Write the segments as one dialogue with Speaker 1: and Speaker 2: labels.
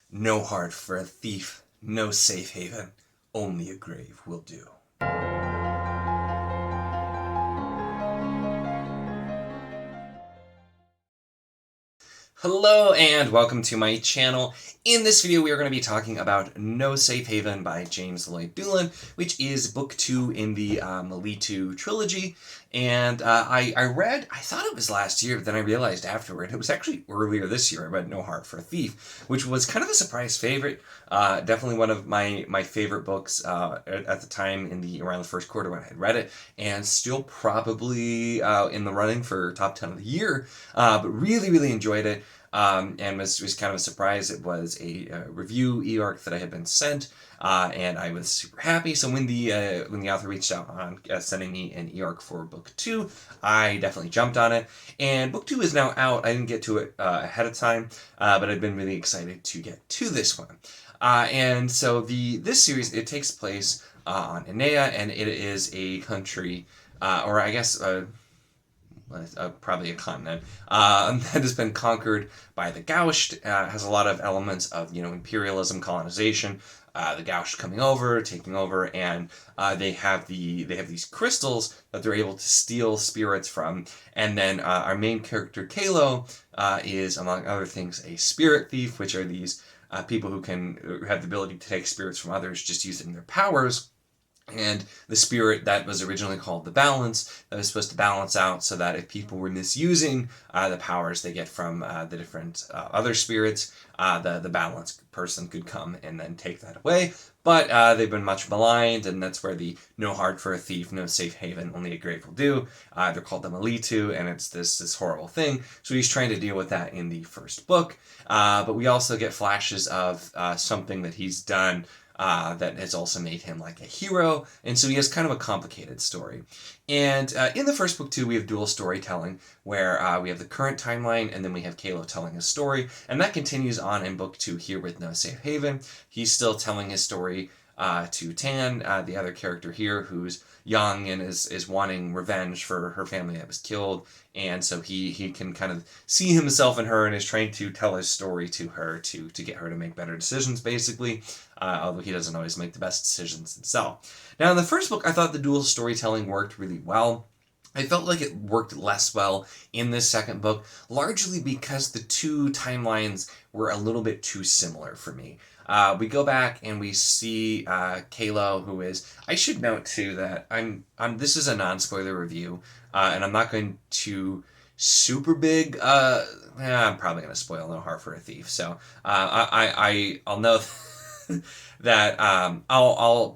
Speaker 1: No heart for a thief, no safe haven, only a grave will do. Hello and welcome to my channel. In this video we are going to be talking about No Safe Haven by James Lloyd Dulin, which is book 2 in the Melito trilogy. And I thought it was last year, but then I realized afterward it was actually earlier this year. I read No Heart for a Thief, which was kind of a surprise favorite. Definitely one of my favorite books at the time around the first quarter when I had read it, and still probably in the running for top 10 of the year, but really enjoyed it. And was kind of a surprise. It was a review e-arc that I had been sent, and I was super happy. So when the author reached out on sending me an e-arc for book 2, I definitely jumped on it. And book 2 is now out. I didn't get to it ahead of time, but I've been really excited to get to this one. And so this series, it takes place on Enea, and it is a country, or I guess probably a continent, that has been conquered by the Gausht. Has a lot of elements of imperialism, colonization. The Gausht coming over, taking over, and they have these crystals that they're able to steal spirits from. And then our main character Kalo is, among other things, a spirit thief, which are these people who have the ability to take spirits from others just using their powers. And the spirit that was originally called the balance, that was supposed to balance out so that if people were misusing the powers they get from the different other spirits, the balance person could come and then take that away. But they've been much maligned, and that's where the no heart for a thief, no safe haven, only a grave will do. They're called the Melito, and it's this horrible thing. So he's trying to deal with that in the first book. But we also get flashes of something that he's done that has also made him like a hero, and so he has kind of a complicated story. And in the first book too, we have dual storytelling, where we have the current timeline, and then we have Kalo telling his story, and that continues on in book 2 here with No Safe Haven. He's still telling his story to Tan, the other character here, who's young and is wanting revenge for her family that was killed, and so he can kind of see himself in her and is trying to tell his story to her to get her to make better decisions, basically, although he doesn't always make the best decisions himself. Now, in the first book, I thought the dual storytelling worked really well. I felt like it worked less well in this second book, largely because the two timelines were a little bit too similar for me. We go back and we see Kalo, who is... I should note too that this is a non-spoiler review, and I'm not going to super big... I'm probably going to spoil No Heart for a Thief, so I'll note that I'll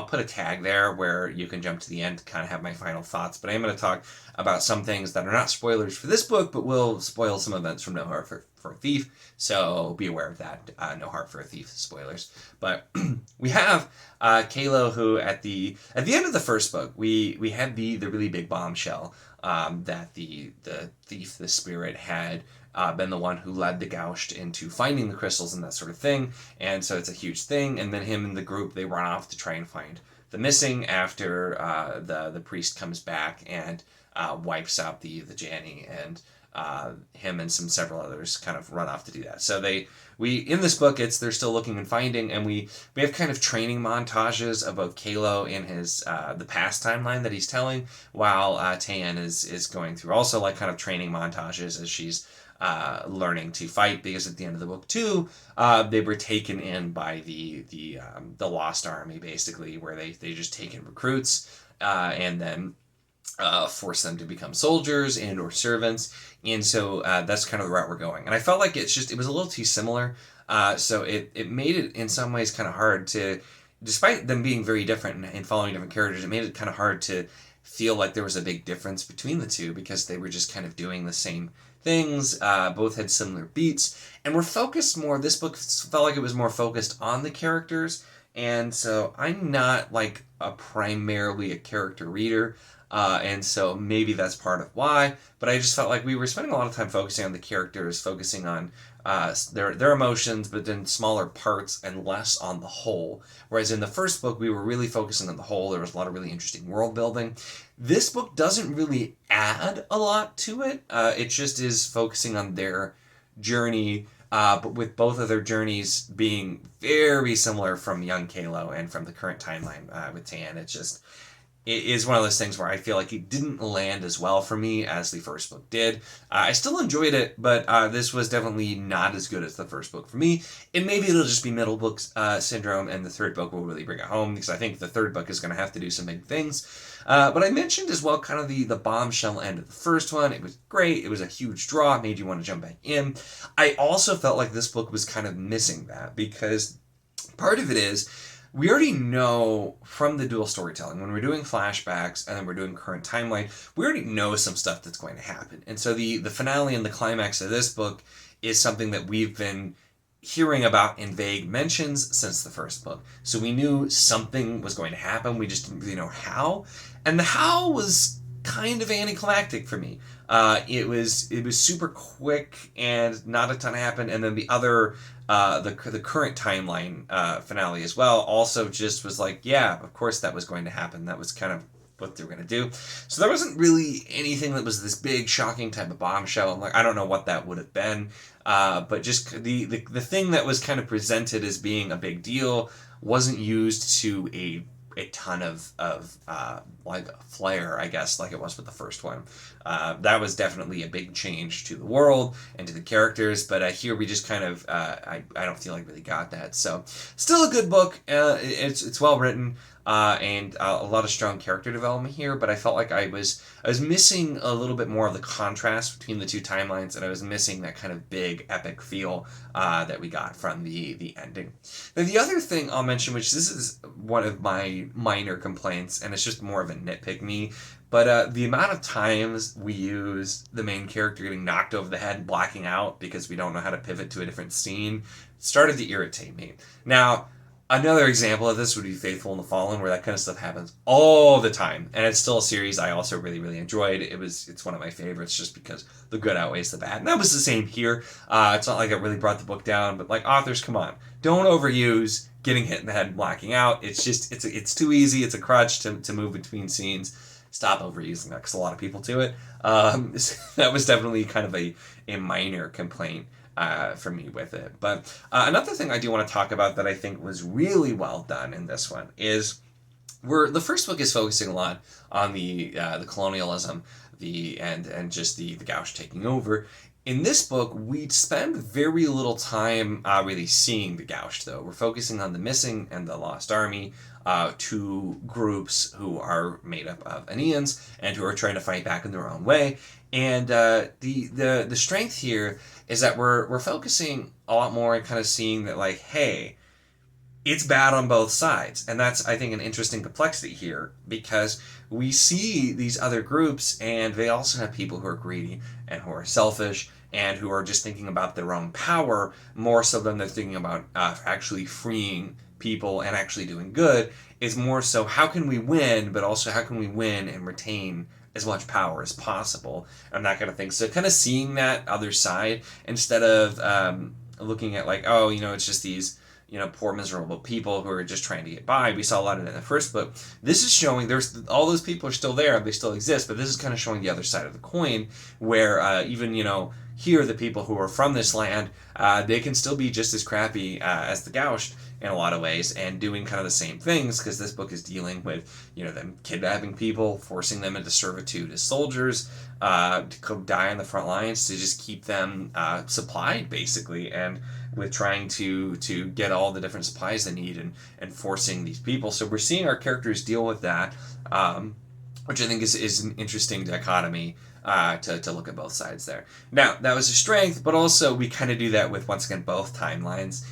Speaker 1: put a tag there where you can jump to the end to kind of have my final thoughts, but I am going to talk about some things that are not spoilers for this book, but will spoil some events from No Heart for a Thief, so be aware of that. No Heart for a Thief spoilers. But we have Kalo, who at the end of the first book, we had the really big bombshell that the thief, the spirit, had been the one who led the Gausht into finding the crystals and that sort of thing, and so it's a huge thing. And then him and the group, they run off to try and find the missing after the priest comes back and wipes out the Janny, and him and several others kind of run off to do that. So in this book, they're still looking and finding, and we have kind of training montages of both Kalo in his the past timeline that he's telling, while Tan is going through also like kind of training montages as she's learning to fight, because at the end of the book too, they were taken in by the Lost Army, basically, where they just take in recruits and then force them to become soldiers and or servants. And so that's kind of the route we're going. And I felt like it was a little too similar. So it made it in some ways kind of hard to, despite them being very different and following different characters, it made it kind of hard to feel like there was a big difference between the two, because they were just kind of doing the same things. Both had similar beats, and were focused more. This book felt like it was more focused on the characters, and so I'm not like primarily a character reader. And so maybe that's part of why, but I just felt like we were spending a lot of time focusing on the characters, focusing on their emotions, but then smaller parts and less on the whole. Whereas in the first book, we were really focusing on the whole. There was a lot of really interesting world building. This book doesn't really add a lot to it. It just is focusing on their journey but with both of their journeys being very similar from young Kalo and from the current timeline with Tan. It is one of those things where I feel like it didn't land as well for me as the first book did. I still enjoyed it, but this was definitely not as good as the first book for me. And maybe it'll just be middle book syndrome, and the third book will really bring it home, because I think the third book is going to have to do some big things. But I mentioned as well kind of the bombshell end of the first one. It was great. It was a huge draw. It made you want to jump back in. I also felt like this book was kind of missing that, because part of it is, we already know from the dual storytelling, when we're doing flashbacks and then we're doing current timeline, we already know some stuff that's going to happen. And so the finale and the climax of this book is something that we've been hearing about in vague mentions since the first book. So we knew something was going to happen, we just didn't really know how. And the how was kind of anticlimactic for me. It was super quick and not a ton happened, and then the other the current timeline finale as well also just was like, yeah, of course that was going to happen. That was kind of what they were going to do. So there wasn't really anything that was this big, shocking type of bombshell. I'm like, I don't know what that would have been, but just the thing that was kind of presented as being a big deal wasn't used to a ton of like flair, I guess, like it was with the first one. That was definitely a big change to the world and to the characters, but here we just kind of I don't feel like really got that. So still a good book. It's well written, and a lot of strong character development here, but I felt like I was missing a little bit more of the contrast between the two timelines, and I was missing that kind of big epic feel that we got from the ending. Now the other thing I'll mention, which this is one of my minor complaints, and it's just more of a nitpick me, but the amount of times we use the main character getting knocked over the head and blacking out because we don't know how to pivot to a different scene started to irritate me. Now, another example of this would be Faithful in the Fallen, where that kind of stuff happens all the time, and it's still a series I also really, really enjoyed. It's one of my favorites just because the good outweighs the bad, and that was the same here. It's not like it really brought the book down, but like, authors, come on, don't overuse getting hit in the head and blacking out. It's just it's too easy. It's a crutch to move between scenes. Stop overusing that, because a lot of people do it. That was definitely kind of a minor complaint for me with it. But another thing I do want to talk about that I think was really well done in this one is the first book is focusing a lot on the colonialism, and just the Gauche taking over. In this book, we spend very little time really seeing the Gauche, though. We're focusing on the missing and the lost army, two groups who are made up of Aeneans and who are trying to fight back in their own way. And the strength here is that we're focusing a lot more and kind of seeing that, like, hey, it's bad on both sides. And that's, I think, an interesting complexity here, because we see these other groups and they also have people who are greedy and who are selfish and who are just thinking about their own power more so than they're thinking about actually freeing people and actually doing good. Is more so, how can we win, but also how can we win and retain as much power as possible, and that kind of thing. So kind of seeing that other side instead of looking at like, oh, it's just these poor miserable people who are just trying to get by. We saw a lot of it in the first book. This is showing there's all those people are still there, they still exist, but this is kind of showing the other side of the coin, where even here the people who are from this land, they can still be just as crappy as the Gauche in a lot of ways, and doing kind of the same things, because this book is dealing with them kidnapping people, forcing them into servitude as soldiers, to go die on the front lines to just keep them supplied, basically, and with trying to get all the different supplies they need, and forcing these people. So we're seeing our characters deal with that, which I think is an interesting dichotomy to look at both sides there. Now, that was a strength, but also we kind of do that with, once again, both timelines.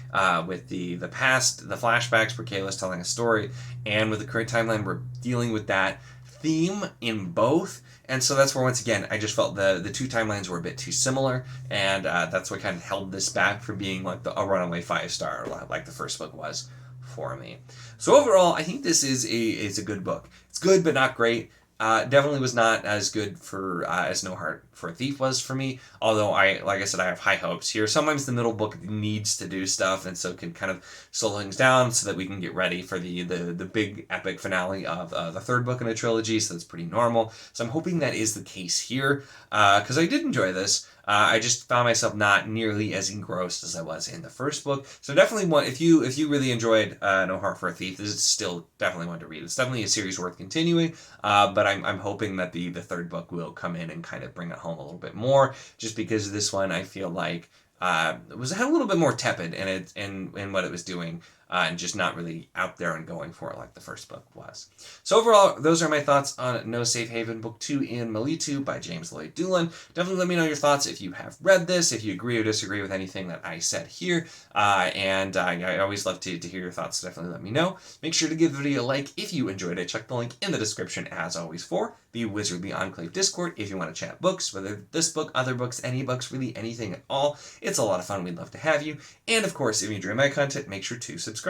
Speaker 1: With the past, the flashbacks where Kayla's telling a story, and with the current timeline, we're dealing with that theme in both. And so that's where, once again, I just felt the two timelines were a bit too similar, and that's what kind of held this back from being like a runaway 5-star, like the first book was for me. So overall, I think this is a good book. It's good, but not great. Definitely was not as good for as No Heart for a Thief was for me. Although like I said, I have high hopes here. Sometimes the middle book needs to do stuff, and so can kind of slow things down so that we can get ready for the big epic finale of the third book in a trilogy. So that's pretty normal. So I'm hoping that is the case here, because I did enjoy this. I just found myself not nearly as engrossed as I was in the first book. So definitely one, if you really enjoyed No Heart for a Thief, this is still definitely one to read. It's definitely a series worth continuing, but I'm hoping that the third book will come in and kind of bring it home a little bit more, just because this one I feel like was had a little bit more tepid in what it was doing, and just not really out there and going for it like the first book was. So overall, those are my thoughts on No Safe Haven, Book 2 in Melitu by James Lloyd Dulin. Definitely let me know your thoughts if you have read this, if you agree or disagree with anything that I said here, and I always love to hear your thoughts, so definitely let me know. Make sure to give the video a like if you enjoyed it. Check the link in the description, as always, for the Wizardly Enclave Discord if you want to chat books, whether this book, other books, any books, really anything at all. It's a lot of fun. We'd love to have you. And of course, if you enjoy my content, make sure to subscribe.